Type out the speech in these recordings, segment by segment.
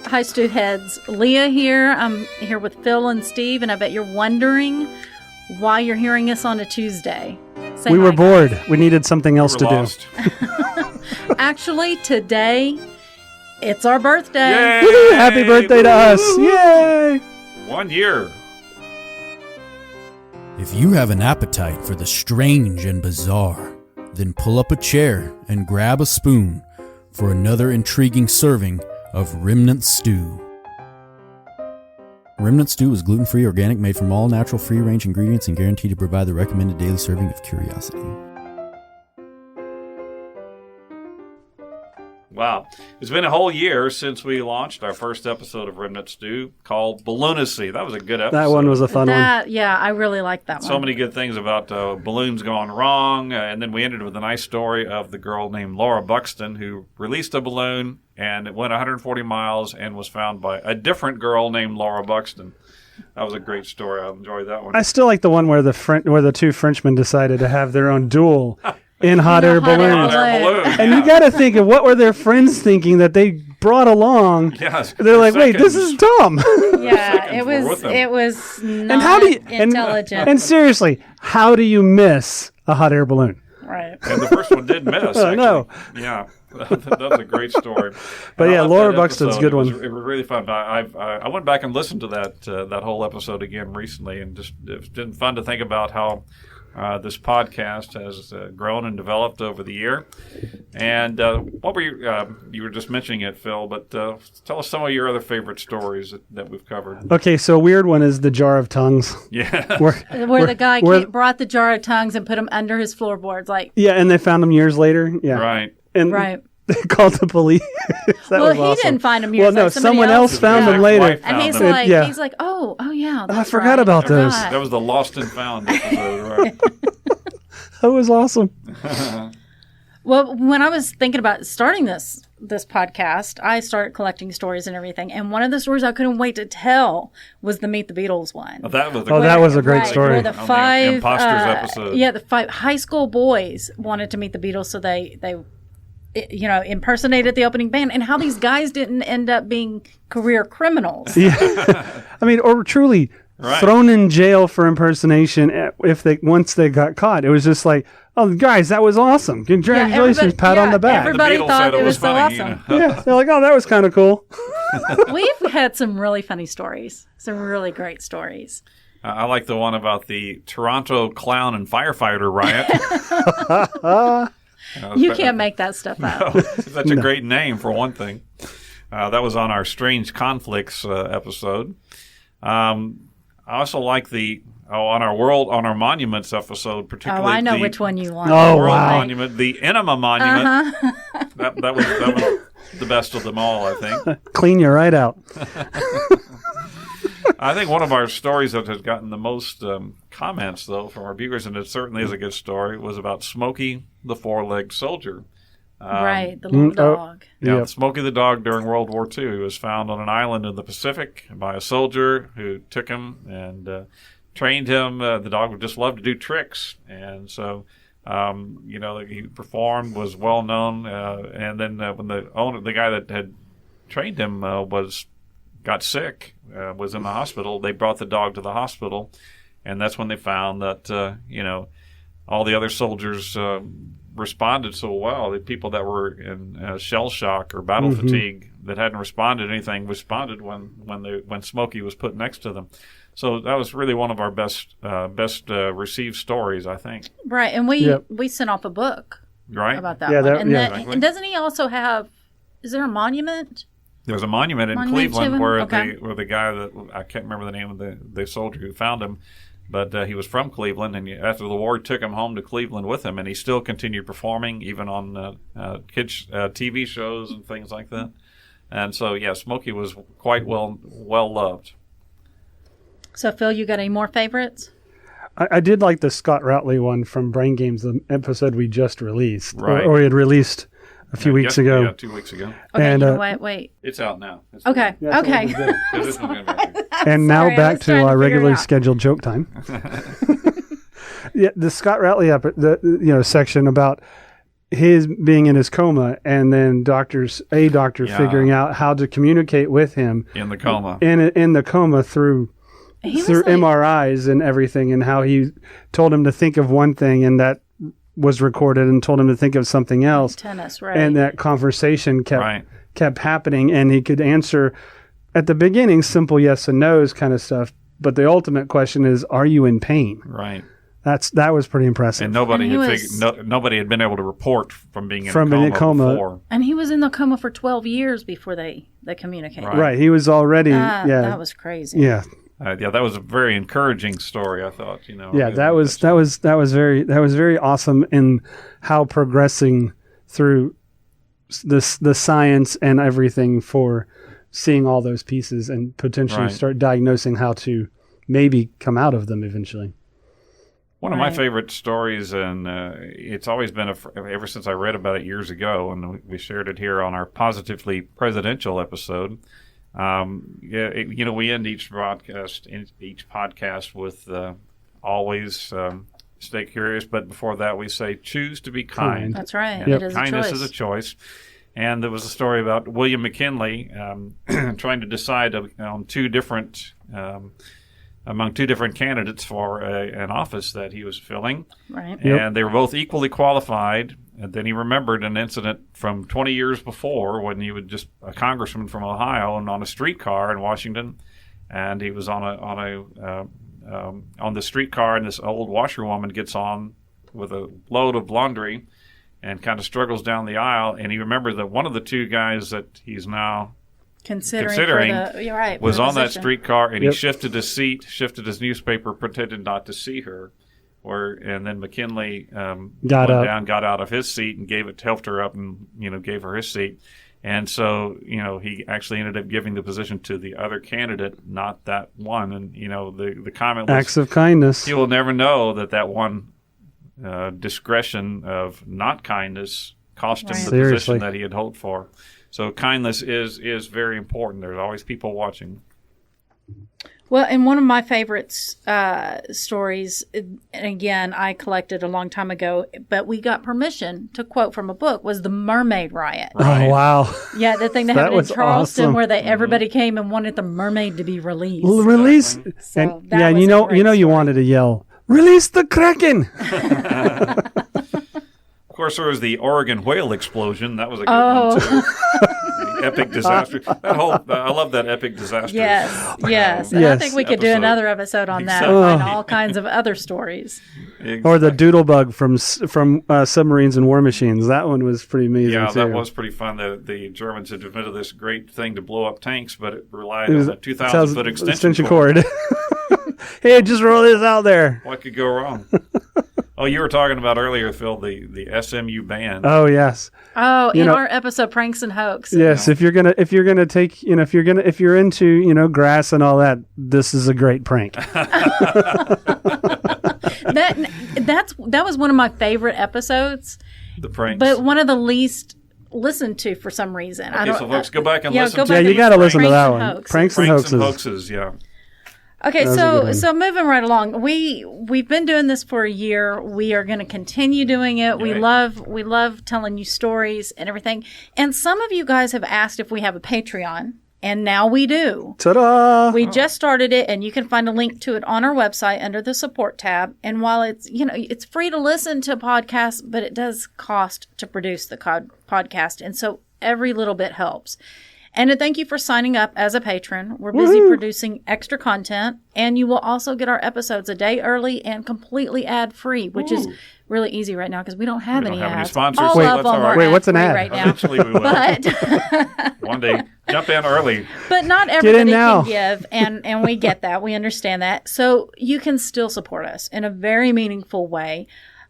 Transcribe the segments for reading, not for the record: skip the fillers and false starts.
Hi, Stu Heads. Leah here. I'm here with Phil and Steve, and I bet you're wondering why you're hearing us on a Tuesday. We were bored. We needed something else to do. Actually, today, it's our birthday. Yay! Woo-hoo! Happy birthday to us. Yay! 1 year. If you have an appetite for the strange and bizarre, then pull up a chair and grab a spoon for another intriguing serving of Remnant Stew. Remnant Stew is gluten-free, organic, made from all natural, free-range ingredients, and guaranteed to provide the recommended daily serving of curiosity. Wow. It's been a whole year since we launched our first episode of Remnant Stew called Balloonacy. That was a good episode. That one was a fun one. Yeah, I really liked that one. So many good things about balloons gone wrong. And then we ended with a nice story of the girl named Laura Buxton who released a balloon and it went 140 miles and was found by a different girl named Laura Buxton. That was a great story. I enjoyed that one. I still like the one where the two Frenchmen decided to have their own duel in hot air balloons. And you got to think of what were their friends thinking that they brought along. Yes, they're like, wait, this is dumb. Yeah, it was not intelligent. And seriously, how do you miss a hot air balloon? Right. And the first one did miss. I know. Yeah. That was a great story. But yeah, Laura Buxton's a good one. It was really fun. I went back and listened to that whole episode again recently, and it's been fun to think about how this podcast has grown and developed over the year. And what were you were just mentioning it, Phil, but tell us some of your other favorite stories that we've covered. Okay, so a weird one is the jar of tongues. Yeah. Where the guy brought the jar of tongues and put them under his floorboards. Yeah, and they found them years later. Yeah. Right. And right. They called the police. He didn't find them years later. Well, no, someone else found them later. And he's like, oh yeah, I forgot about those. That was the Lost and Found episode, right? That was awesome. Well, when I was thinking about starting this podcast, I started collecting stories and everything. And one of the stories I couldn't wait to tell was the Meet the Beatles one. Oh, that was a great story. Where the five Imposters episode. Yeah, the 5 high school boys wanted to meet the Beatles, so they impersonated the opening band, and how these guys didn't end up being career criminals. Yeah, I mean, or truly thrown in jail for impersonation once they got caught. It was just like, oh, guys, that was awesome! Congratulations, pat on the back. Everybody thought it was so awesome. Yeah, they're like, oh, that was kind of cool. We've had some really funny stories, some really great stories. I like the one about the Toronto clown and firefighter riot. You can't make that stuff up. No, such a great name for one thing. That was on our Strange Conflicts episode. I also like on our monuments episode, particularly. Oh, I know which one you want. Oh, World wow. Monument, the Enema Monument. That was the best of them all, I think. Clean you right out. I think one of our stories that has gotten the most comments, though, from our viewers, and it certainly is a good story, was about Smokey the Four-Legged Soldier. Right, the little dog. Yeah, Yep. Smokey the dog during World War II. He was found on an island in the Pacific by a soldier who took him and trained him. The dog would just love to do tricks. And so, he performed, was well known. And then when the guy that had trained him got sick, was in the hospital, they brought the dog to the hospital. And that's when they found that, all the other soldiers responded so well. The people that were in shell shock or battle fatigue that hadn't responded to anything responded when Smokey was put next to them. So that was really one of our best received stories, I think. Right, and we sent off a book about that one. And doesn't he also have? Is there a monument? There's a monument in Cleveland where the guy that I can't remember the name of the soldier who found him. But he was from Cleveland, and after the war, he took him home to Cleveland with him, and he still continued performing, even on kids' TV shows and things like that. And so, yeah, Smokey was quite well loved. So, Phil, you got any more favorites? I did like the Scott Routley one from Brain Games, the episode we just released, right. or we had released a few weeks ago. Yeah, 2 weeks ago. Okay, and, wait. It's out now. Okay. And now back to our regularly scheduled joke time. Yeah, the Scott Routley section about his being in his coma, and then doctor figuring out how to communicate with him in the coma, in the coma through MRIs and everything, and how he told him to think of one thing, and that was recorded, and told him to think of something else. Tennis, right? And that conversation kept happening, and he could answer at the beginning simple yes and no's kind of stuff, but the ultimate question is, are you in pain? Right. That was pretty impressive. And nobody had been able to report from being in a coma before. And he was in the coma for 12 years before they communicated. Right. He was already that was crazy. Yeah. That was a very encouraging story, I thought. Yeah, that was very awesome in how progressing through the science and everything for seeing all those pieces and potentially start diagnosing how to maybe come out of them eventually. One of my favorite stories, and it's always been ever since I read about it years ago, and we shared it here on our Positively Presidential episode. We end each podcast with always stay curious, but before that we say choose to be kind. That's right. Yep. It is Kindness a choice. is a choice. And there was a story about William McKinley trying to decide on among two different candidates for an office that he was filling. Right. And they were both equally qualified. And then he remembered an incident from 20 years before when he was just a congressman from Ohio and on a streetcar in Washington. And he was on the streetcar, and this old washerwoman gets on with a load of laundry and kind of struggles down the aisle. And he remembered that one of the two guys that he's now considering was on that streetcar, and he shifted his seat, shifted his newspaper, pretended not to see her. And then McKinley got out of his seat and helped her up, and gave her his seat. And so he actually ended up giving the position to the other candidate, not that one. And the comment was, acts of kindness. He will never know that one discretion of not kindness cost him the position that he had hoped for. So kindness is very important. There's always people watching. Well, and one of my favorite stories, and again, I collected a long time ago, but we got permission to quote from a book, was the Mermaid Riot. Right. Oh, wow. Yeah, the thing that happened in Charleston, awesome. where everybody came and wanted the mermaid to be released. Release. So and you wanted to yell, "Release the Kraken!" Of course, there was the Oregon whale explosion. That was a good one, too. The epic disaster. I love that epic disaster. Yes. And I think we could do another episode on that and find all kinds of other stories. Exactly. Or the doodlebug from Submarines and War Machines. That one was pretty amazing, Yeah, too. that was pretty fun. The Germans had invented this great thing to blow up tanks, but it relied on a 2,000-foot extension cord. Hey, just roll this out there. What could go wrong? Oh, you were talking about earlier, Phil, the SMU band. Oh, yes. Oh, in our episode Pranks and Hoax. Yes, if you're gonna take, if you're into, grass and all that, this is a great prank. That was one of my favorite episodes. The pranks. But one of the least listened to for some reason. Okay, so folks, go back and listen. Yeah, you got to listen to that one. Pranks and Hoaxes, yeah. Okay, so moving right along, we've been doing this for a year. We are going to continue doing it. We love telling you stories and everything. And some of you guys have asked if we have a Patreon, and now we do. Ta-da! We just started it, and you can find a link to it on our website under the support tab. And while it's free to listen to podcasts, but it does cost to produce the podcast, and so every little bit helps. And to thank you for signing up as a patron. We're busy producing extra content, and you will also get our episodes a day early and completely ad-free, which is really easy right now because we don't have any ads. Sponsors. All of them are Wait, what's an ad? right now. Eventually we will. But one day, jump in early. But not everybody can give, and we get that. We understand that. So you can still support us in a very meaningful way.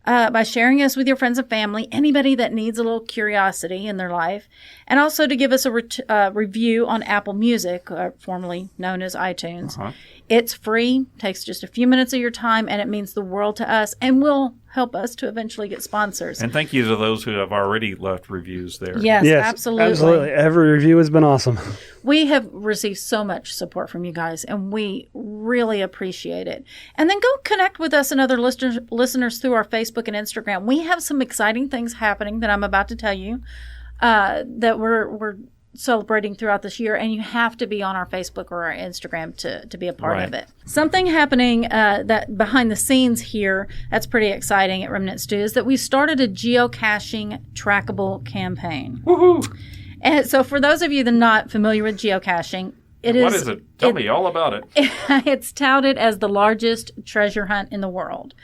By sharing us with your friends and family, anybody that needs a little curiosity in their life, and also to give us a review on Apple Music, formerly known as iTunes. It's free, takes just a few minutes of your time, and it means the world to us and will help us to eventually get sponsors. And thank you to those who have already left reviews there. Yes, absolutely. Every review has been awesome. We have received so much support from you guys, and we really appreciate it. And then go connect with us and other listeners through our Facebook and Instagram. We have some exciting things happening that I'm about to tell you that we're celebrating throughout this year, and you have to be on our Facebook or our Instagram to be a part of it. Something happening that behind the scenes here that's pretty exciting at Remnant Stew is that we started a geocaching trackable campaign. Woohoo! And so for those of you that are not familiar with geocaching, What is it? Tell me all about it. It's touted as the largest treasure hunt in the world.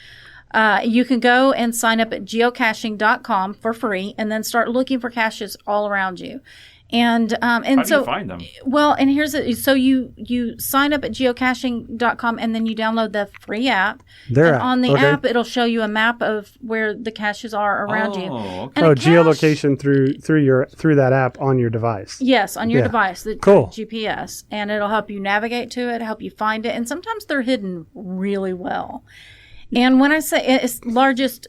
You can go and sign up at geocaching.com for free and then start looking for caches all around you. And How do you find them? Well, and here's it. So you sign up at geocaching.com and then you download the free app. On the app, it'll show you a map of where the caches are around you. Okay. And geolocation through that app on your device. Yes, on your device. The cool. GPS, and it'll help you navigate to it, help you find it, and sometimes they're hidden really well. And when I say it's largest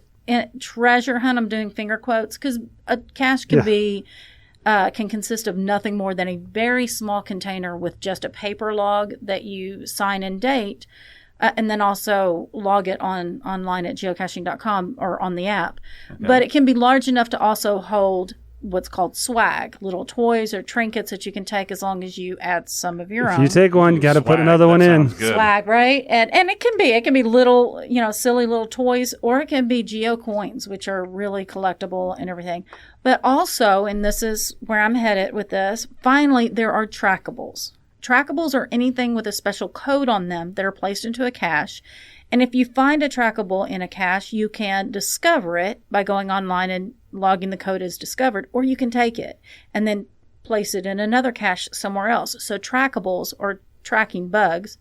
treasure hunt, I'm doing finger quotes because a cache can be. Can consist of nothing more than a very small container with just a paper log that you sign and date, and then also log it online at geocaching.com or on the app. Okay. But it can be large enough to also hold what's called swag, little toys or trinkets that you can take as long as you add some of your own. If you take one, you got to put another one in. Swag, right? And it can be little, silly little toys, or it can be geo coins, which are really collectible and everything. But also, and this is where I'm headed with this, finally, there are trackables. Trackables are anything with a special code on them that are placed into a cache. And if you find a trackable in a cache, you can discover it by going online and logging the code as discovered, or you can take it and then place it in another cache somewhere else. So trackables, or tracking bugs,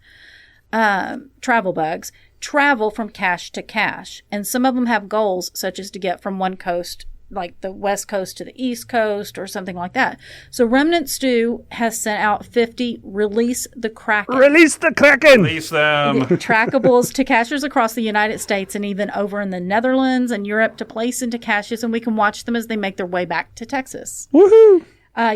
travel bugs, travel from cache to cache. And some of them have goals, such as to get from one coast, like the West Coast to the East Coast or something like that. So Remnant Stew has sent out 50 Release the Kraken. Release the Kraken! Release them! Trackables to cachers across the United States and even over in the Netherlands and Europe to place into caches, and we can watch them as they make their way back to Texas. Woohoo!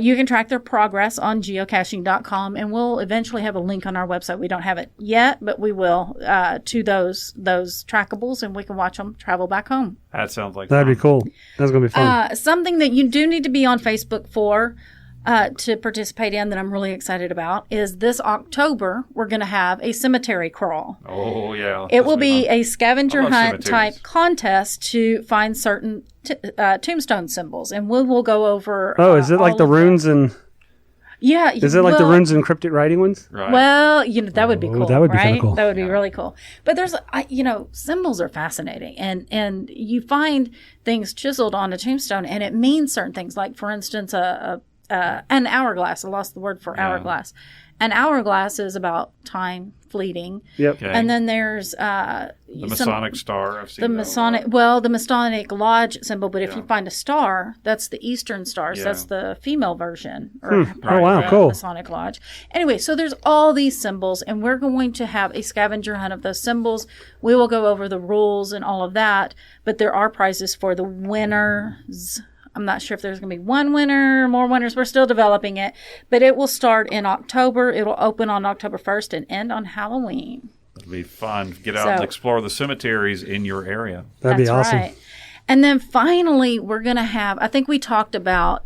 You can track their progress on geocaching.com, and we'll eventually have a link on our website. We don't have it yet, but we will, to those trackables, and we can watch them travel back home. That sounds like That'd be cool. That's going to be fun. Something that you do need to be on Facebook for to participate in that I'm really excited about is this October, we're going to have a cemetery crawl. Oh, yeah. It will be a scavenger hunt type contest to find certain tombstone symbols, and we will go over. Is it like the runes and? Yeah. Is it like the runes and cryptic writing ones? Right. Well, that would be cool. That would be right? cool. That would be really cool. But there's, symbols are fascinating, and you find things chiseled on a tombstone, and it means certain things. Like, for instance, an hourglass. I lost the word for hourglass. An hourglass is about time fleeting. Yep. Okay. And then there's the Masonic star. I've seen the Masonic Lodge symbol. But if you find a star, that's the Eastern stars. Yeah. That's the female version. Oh wow, cool. Masonic Lodge. Anyway, so there's all these symbols, and we're going to have a scavenger hunt of those symbols. We will go over the rules and all of that, but there are prizes for the winners. I'm not sure if there's going to be one winner, more winners. We're still developing it. But it will start in October. It will open on October 1st and end on Halloween. It'll be fun. Get out and explore the cemeteries in your area. That'd be awesome. Right. And then finally, we're going to have, I think we talked about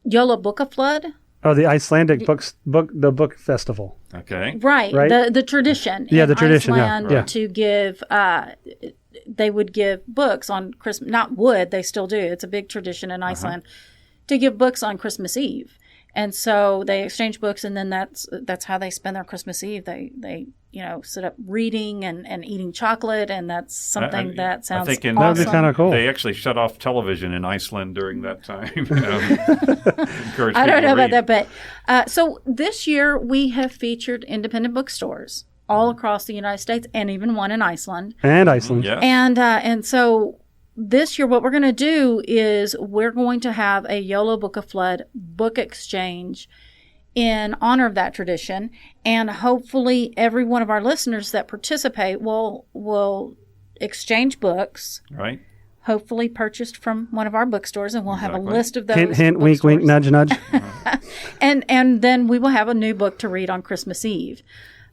Yola Book Flood. Oh, the Icelandic book festival. Okay. Right. The tradition. Yeah, the tradition. Iceland to give... they would give books on Christmas. Not would, they still do. It's a big tradition in Iceland to give books on Christmas Eve. And so they exchange books, and then that's how they spend their Christmas Eve. They sit up reading and eating chocolate, and that's something that sounds awesome. That would be kind of cool. They actually shut off television in Iceland during that time. I don't know about that, but so this year we have featured independent bookstores all across the United States, and even one in Iceland. Yeah. And so this year, what we're going to do is we're going to have a YOLO Book of Flood book exchange in honor of that tradition. And hopefully every one of our listeners that participate will exchange books. Right. Hopefully purchased from one of our bookstores, and we'll have a list of those. Hint, hint, wink, wink, nudge, nudge. And then we will have a new book to read on Christmas Eve.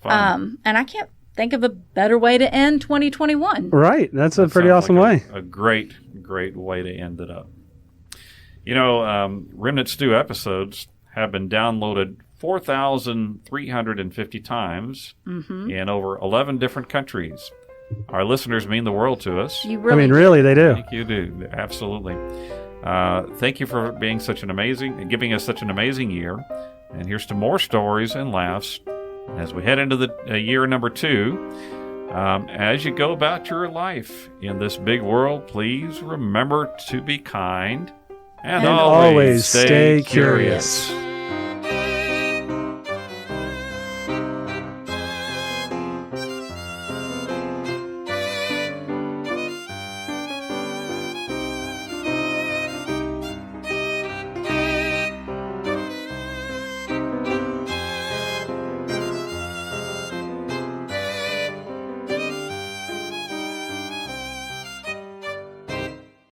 And I can't think of a better way to end 2021. Right. That's a pretty awesome way. A great way to end it up. You know, Remnant Stew episodes have been downloaded 4,350 times in over 11 different countries. Our listeners mean the world to us. Really, they do. I think you do. Absolutely. Thank you for giving us such an amazing year. And here's to more stories and laughs as we head into the year number 2. As you go about your life in this big world, please remember to be kind and always stay curious.